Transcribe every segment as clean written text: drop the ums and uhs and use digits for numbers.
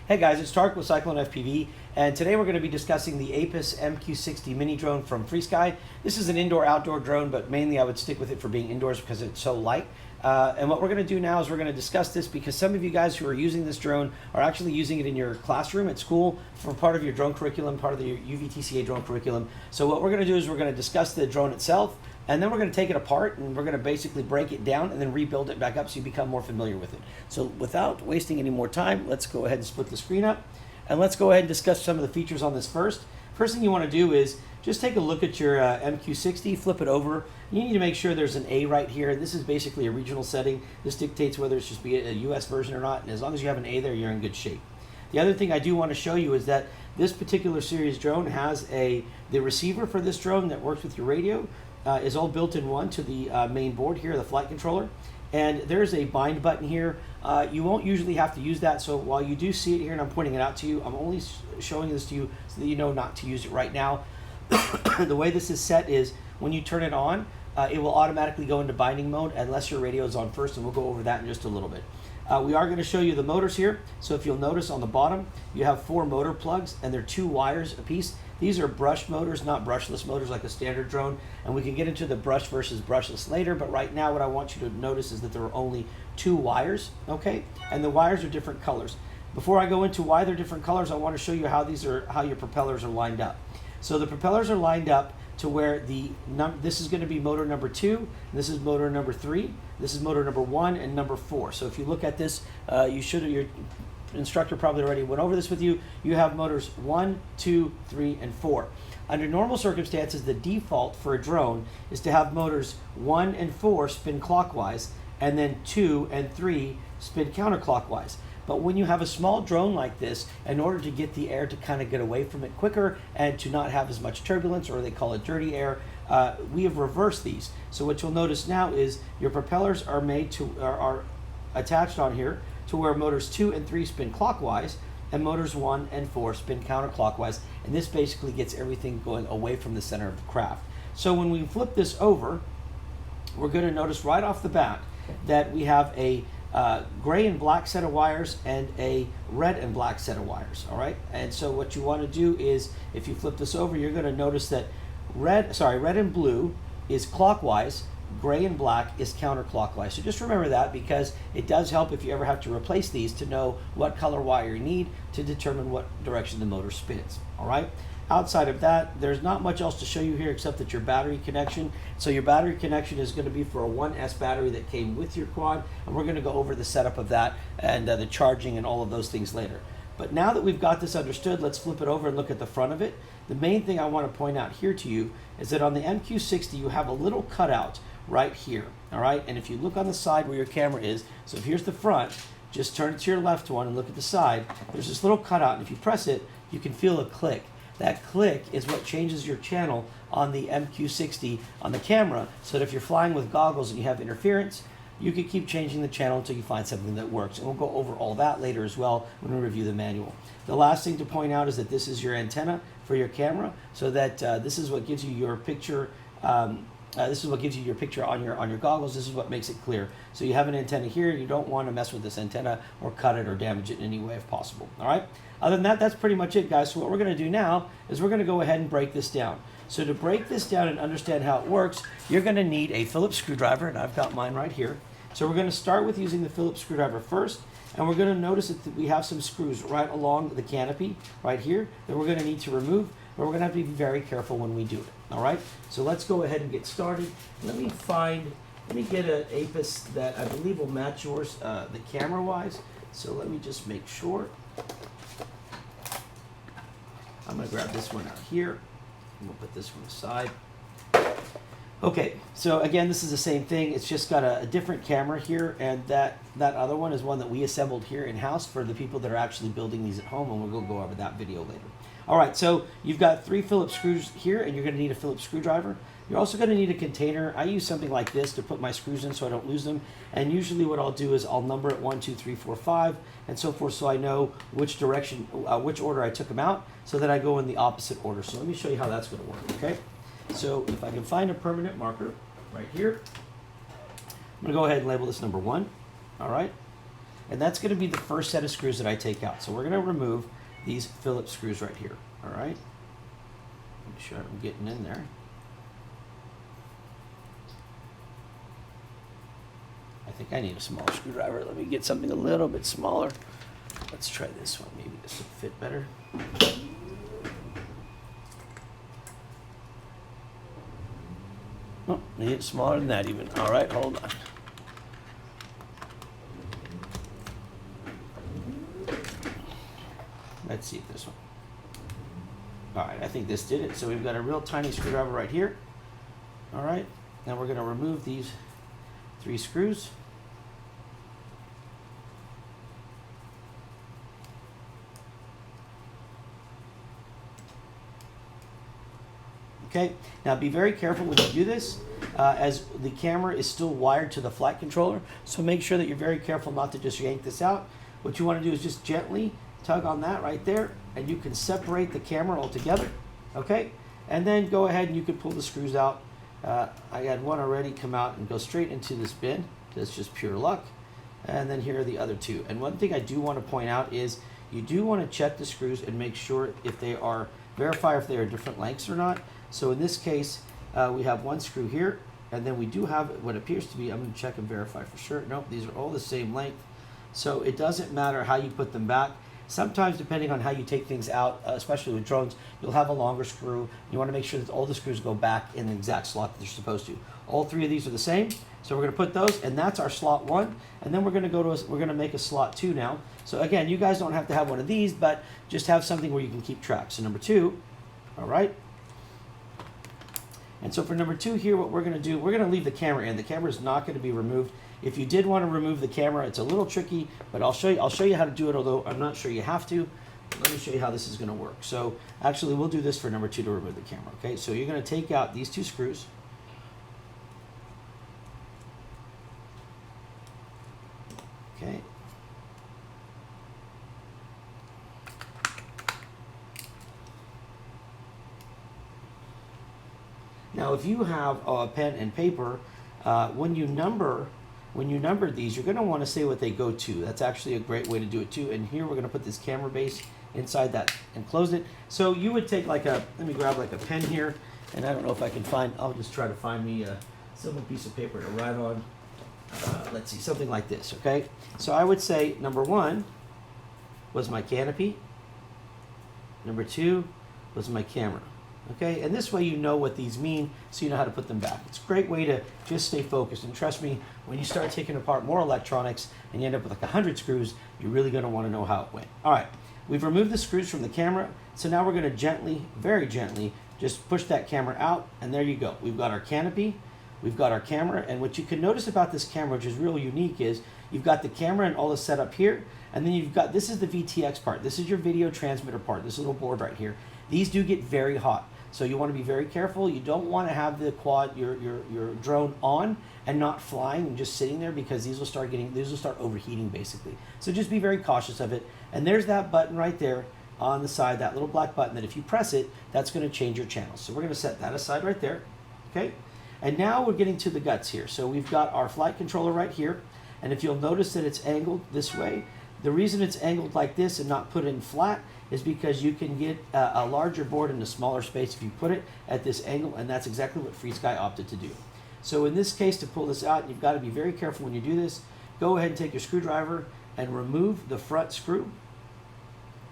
Hey guys, it's Tark with Cyclone FPV, and today we're going to be discussing the Apus MQ60 mini drone from FrSky. This is an indoor-outdoor drone, but mainly I would stick with it for being indoors because it's so light. And what we're going to do now is we're going to discuss this because some of you guys who are using this drone are actually using it in your classroom at school for part of your drone curriculum, part of the UVTCA drone curriculum. So what we're going to do is we're going to discuss the drone itself, and then we're going to take it apart and we're going to basically break it down and then rebuild it back up so you become more familiar with it. So without wasting any more time, let's go ahead and split the screen up and let's go ahead and discuss some of the features on this first. First thing you want to do is just take a look at your MQ60, flip it over. You need to make sure there's an A right here. This is basically a regional setting. This dictates whether it's just be a US version or not, and as long as you have an A there, you're in good shape. The other thing I do want to show you is that this particular series drone has the receiver for this drone that works with your radio is all built in one to the main board here, the flight controller. And there's a bind button here. You won't usually have to use that, so while you do see it here and I'm pointing it out to you, I'm only showing this to you so that you know not to use it right now. The way this is set is when you turn it on, it will automatically go into binding mode unless your radio is on first, and we'll go over that in just a little bit. We are going to show you the motors here. So if you'll notice on the bottom, you have 4 motor plugs and they're 2 wires apiece. These are brush motors, not brushless motors like a standard drone. And we can get into the brush versus brushless later, but right now what I want you to notice is that there are only 2 wires, okay? And the wires are different colors. Before I go into why they're different colors, I want to show you how your propellers are lined up. So the propellers are lined up to where this is going to be motor number 2, this is motor number 3, this is motor number 1 and number 4. So if you look at this, your instructor probably already went over this with you. You have motors 1, 2, 3, and 4. Under normal circumstances, the default for a drone is to have motors 1 and 4 spin clockwise, and then 2 and 3 spin counterclockwise. But when you have a small drone like this, in order to get the air to kind of get away from it quicker and to not have as much turbulence, or they call it dirty air, we have reversed these. So what you'll notice now is your propellers are are attached on here to where motors 2 and 3 spin clockwise and motors 1 and 4 spin counterclockwise. And this basically gets everything going away from the center of the craft. So when we flip this over, we're going to notice right off the bat that we have a gray and black set of wires and a red and black set of wires, all right? And so what you want to do is, if you flip this over, you're going to notice that red and blue is clockwise, gray and black is counterclockwise. So just remember that, because it does help if you ever have to replace these to know what color wire you need to determine what direction the motor spins, all right? Outside of that, there's not much else to show you here except that your battery connection. So your battery connection is going to be for a 1S battery that came with your quad, and we're going to go over the setup of that and the charging and all of those things later. But now that we've got this understood, let's flip it over and look at the front of it. The main thing I want to point out here to you is that on the MQ60 you have a little cutout right here, all right? And if you look on the side where your camera is, so if here's the front, just turn it to your left one and look at the side. There's this little cutout, and if you press it, you can feel a click. That click is what changes your channel on the MQ60 on the camera, so that if you're flying with goggles and you have interference, you can keep changing the channel until you find something that works. And we'll go over all that later as well when we review the manual. The last thing to point out is that this is your antenna for your camera, so that this is what gives you your picture. This is what gives you your picture on your goggles. This is what makes it clear. So you have an antenna here. You don't want to mess with this antenna or cut it or damage it in any way if possible. All right. Other than that, that's pretty much it, guys. So what we're going to do now is we're going to go ahead and break this down. So to break this down and understand how it works, you're going to need a Phillips screwdriver, and I've got mine right here. So we're going to start with using the Phillips screwdriver first, and we're going to notice that we have some screws right along the canopy right here that we're going to need to remove, but we're going to have to be very careful when we do it. All right, so let's go ahead and get started. Let me get an Apus that I believe will match yours, the camera wise. So let me just make sure. I'm going to grab this one out here, and we'll put this one aside. Okay, so again, this is the same thing. It's just got a different camera here, and that other one is one that we assembled here in-house for the people that are actually building these at home, and we'll go over that video later. All right, so you've got 3 Phillips screws here, and you're going to need a Phillips screwdriver. You're also going to need a container. I use something like this to put my screws in so I don't lose them. And usually what I'll do is I'll number it 1, 2, 3, 4, 5, and so forth, so I know which direction, which order I took them out, so that I go in the opposite order. So let me show you how that's going to work, okay? So if I can find a permanent marker right here, I'm going to go ahead and label this number 1, all right? And that's going to be the first set of screws that I take out. So we're going to remove these Phillips screws right here. All right. Make sure I'm getting in there. I think I need a smaller screwdriver. Let me get something a little bit smaller. Let's try this one. Maybe this will fit better. Oh, need it smaller than that even. All right, hold on. Let's see if this one. All right, I think this did it. So we've got a real tiny screwdriver right here. All right, now we're going to remove these 3 screws. Okay, now be very careful when you do this, as the camera is still wired to the flight controller, so make sure that you're very careful not to just yank this out. What you want to do is just gently tug on that right there, and you can separate the camera altogether, okay? And then go ahead and you can pull the screws out. I had one already come out and go straight into this bin. That's just pure luck. And then here are the other 2. And one thing I do want to point out is you do want to check the screws and make sure if they are, verify if they are different lengths or not. So in this case, we have 1 screw here, and then we do have what appears to be, I'm going to check and verify for sure. Nope, these are all the same length. So it doesn't matter how you put them back. Sometimes, depending on how you take things out, especially with drones, you'll have a longer screw. You want to make sure that all the screws go back in the exact slot that they're supposed to. All 3 of these are the same. So we're going to put those, and that's our slot 1. And then we're going to go to we're going to make a slot 2 now. So again, you guys don't have to have one of these, but just have something where you can keep track. So number 2, all right. And so for number 2 here, what we're going to do, we're going to leave the camera in. The camera is not going to be removed. If you did want to remove the camera, it's a little tricky, but I'll show you how to do it, although I'm not sure you have to. Let me show you how this is going to work. So actually, we'll do this for number 2 to remove the camera, okay? So you're going to take out these 2 screws. Okay. Now, if you have a pen and paper, when you number these, you're going to want to say what they go to. That's actually a great way to do it too. And here we're going to put this camera base inside that and close it. So you would take like let me grab like a pen here, and I don't know if I can find, I'll just try to find me a simple piece of paper to write on. Let's see, something like this, okay? So I would say number 1 was my canopy. Number 2 was my camera. Okay, and this way you know what these mean, so you know how to put them back. It's a great way to just stay focused. And trust me, when you start taking apart more electronics and you end up with like 100 screws, you're really going to want to know how it went. All right, we've removed the screws from the camera, so now we're going to gently, very gently, just push that camera out, and there you go. We've got our canopy, we've got our camera, and what you can notice about this camera, which is real unique, is you've got the camera and all the setup here, and then you've got, this is the VTX part. This is your video transmitter part, this little board right here. These do get very hot. So you want to be very careful. You don't want to have the your drone on and not flying and just sitting there, because these will start overheating basically. So just be very cautious of it. And there's that button right there on the side, that little black button that if you press it, that's going to change your channel. So we're going to set that aside right there. Okay. And now we're getting to the guts here. So we've got our flight controller right here. And if you'll notice that it's angled this way, the reason it's angled like this and not put in flat is because you can get a larger board in a smaller space if you put it at this angle, and that's exactly what FrSky opted to do. So in this case, to pull this out, you've got to be very careful when you do this. Go ahead and take your screwdriver and remove the front screw,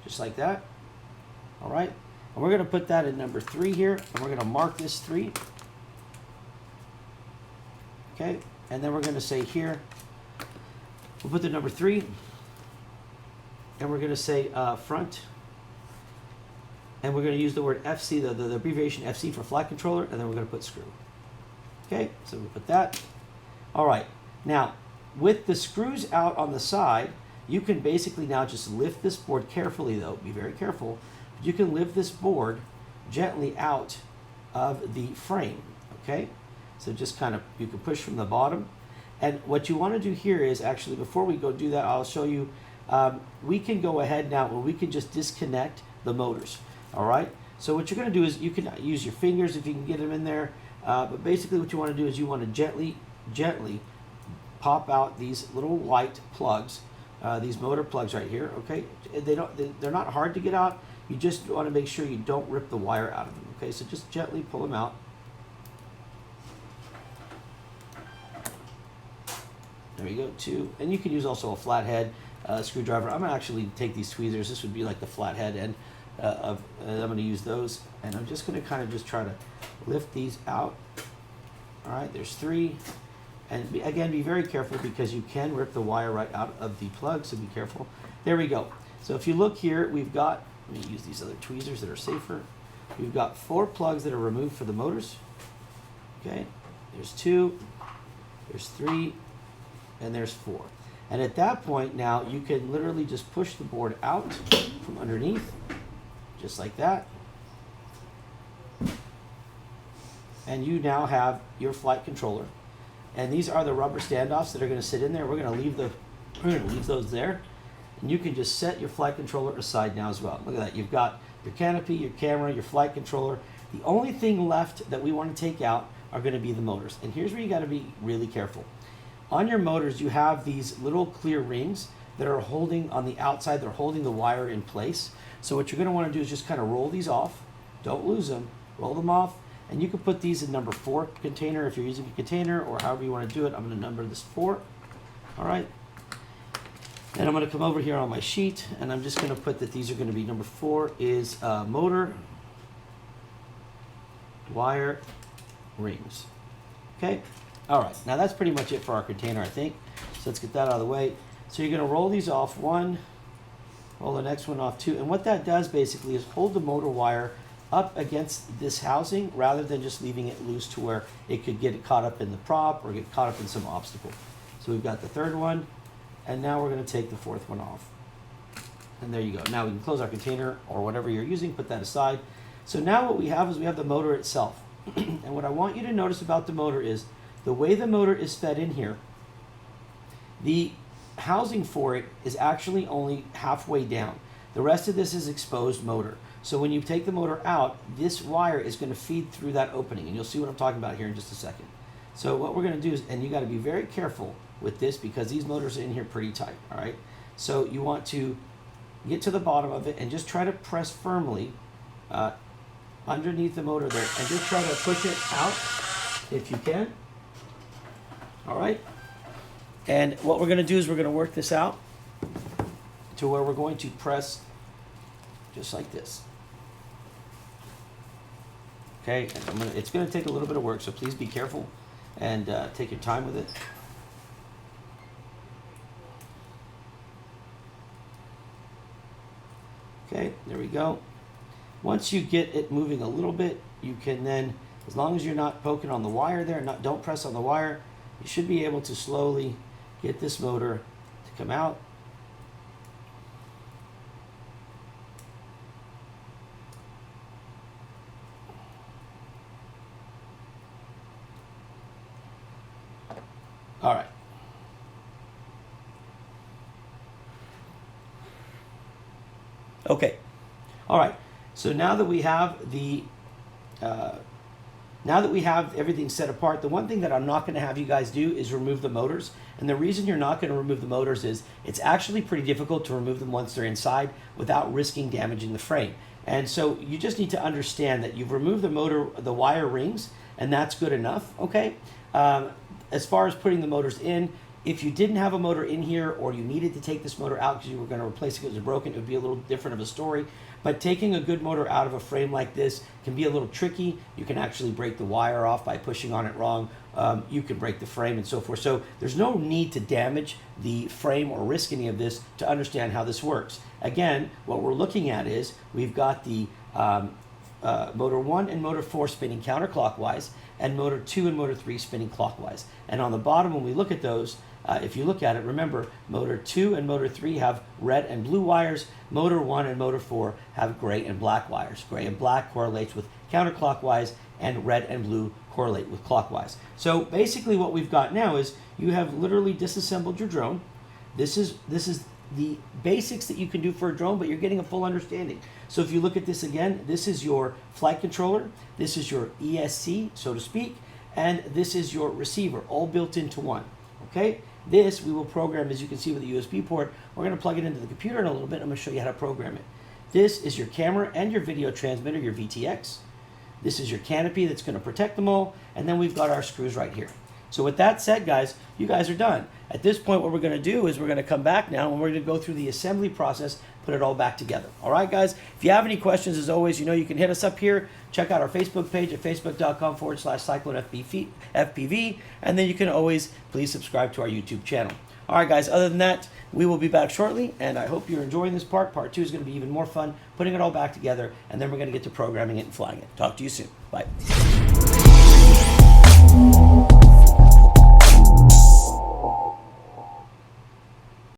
just like that. All right, and we're going to put that in number 3 here, and we're going to mark this 3. Okay, and then we're going to say here, we'll put the number 3, and we're going to say front. And we're going to use the word FC, the abbreviation FC for flight controller, and then we're going to put screw. Okay, so we put that. All right, now with the screws out on the side, you can basically now just lift this board carefully, though, be very careful. You can lift this board gently out of the frame, okay? So just kind of, you can push from the bottom. And what you want to do here is actually, before we go do that, I'll show you, we can go ahead now where we can just disconnect the motors. All right, so what you're going to do is you can use your fingers if you can get them in there, but basically what you want to do is you want to gently pop out these little white plugs, these motor plugs right here, okay? They're not hard to get out. You just want to make sure you don't rip the wire out of them, okay? So just gently pull them out. There we go, 2. And you can use also a flathead screwdriver. I'm gonna actually take these tweezers. This would be like the flathead end I'm gonna use those. And I'm just gonna kind of just try to lift these out. All right, there's 3. And again, be very careful because you can rip the wire right out of the plug, so be careful. There we go. So if you look here, we've got, let me use these other tweezers that are safer. We've got 4 plugs that are removed for the motors. Okay, there's 2, there's 3, and there's 4. And at that point now, you can literally just push the board out from underneath, just like that. And you now have your flight controller. And these are the rubber standoffs that are going to sit in there. We're going to leave those there. And you can just set your flight controller aside now as well. Look at that. You've got your canopy, your camera, your flight controller. The only thing left that we want to take out are going to be the motors. And here's where you got to be really careful. On your motors, you have these little clear rings that are holding on the outside. They're holding the wire in place. So what you're going to want to do is just kind of roll these off. Don't lose them. Roll them off. And you can put these in number 4 container if you're using a container, or however you want to do it. I'm going to number this 4. All right. And I'm going to come over here on my sheet, and I'm just going to put that these are going to be number 4 is motor wire rings. Okay. All right. Now that's pretty much it for our container, I think. So let's get that out of the way. So you're going to roll these off 1, roll the next one off 2, and what that does basically is hold the motor wire up against this housing rather than just leaving it loose to where it could get caught up in the prop or get caught up in some obstacle. So we've got the 3rd one, and now we're going to take the 4th one off. And there you go. Now we can close our container or whatever you're using, put that aside. So now what we have is we have the motor itself. And what I want you to notice about the motor is the way the motor is fed in here, the housing for it is actually only halfway down. The rest of this is exposed motor. So when you take the motor out, this wire is going to feed through that opening, and you'll see what I'm talking about here in just a second. So what we're going to do is, and you got to be very careful with this because these motors are in here pretty tight, all right? So you want to get to the bottom of it and just try to press firmly underneath the motor there, and just try to push it out if you can. All right? And what we're going to do is we're going to work this out to where we're going to press just like this. Okay, and it's going to take a little bit of work, so please be careful and take your time with it. Okay, there we go. Once you get it moving a little bit, you can then, as long as you're not poking on the wire there, don't press on the wire, you should be able to slowly get this motor to come out. All right. Okay. All right. So now that we have everything set apart, the one thing that I'm not going to have you guys do is remove the motors. And the reason you're not going to remove the motors is it's actually pretty difficult to remove them once they're inside without risking damaging the frame. And so you just need to understand that you've removed the wire rings, and that's good enough. Okay. As far as putting the motors in, if you didn't have a motor in here or you needed to take this motor out because you were going to replace it because it was broken, it would be a little different of a story. But taking a good motor out of a frame like this can be a little tricky. You can actually break the wire off by pushing on it wrong. You can break the frame and so forth. So there's no need to damage the frame or risk any of this to understand how this works. Again, what we're looking at is we've got the motor 1 and motor 4 spinning counterclockwise, and motor 2 and motor 3 spinning clockwise. And on the bottom, when we look at those, if you look at it, remember, motor 2 and motor 3 have red and blue wires. Motor 1 and motor 4 have gray and black wires. Gray and black correlates with counterclockwise, and red and blue correlate with clockwise. So basically what we've got now is you have literally disassembled your drone. This is the basics that you can do for a drone, but you're getting a full understanding. So if you look at this again, this is your flight controller, this is your ESC, so to speak, and this is your receiver, all built into one. Okay? This we will program, as you can see, with a USB port. We're going to plug it into the computer in a little bit. I'm going to show you how to program it. This is your camera and your video transmitter, your VTX. This is your canopy that's going to protect them all. And then we've got our screws right here. So with that said, guys, you guys are done. At this point, what we're going to do is we're going to come back now and we're going to go through the assembly process, put it all back together. All right, guys? If you have any questions, as always, you know you can hit us up here. Check out our Facebook page at facebook.com/CycloneFPV. And then you can always please subscribe to our YouTube channel. All right, guys, other than that, we will be back shortly, and I hope you're enjoying this part. Part 2 is going to be even more fun, putting it all back together, and then we're going to get to programming it and flying it. Talk to you soon. Bye.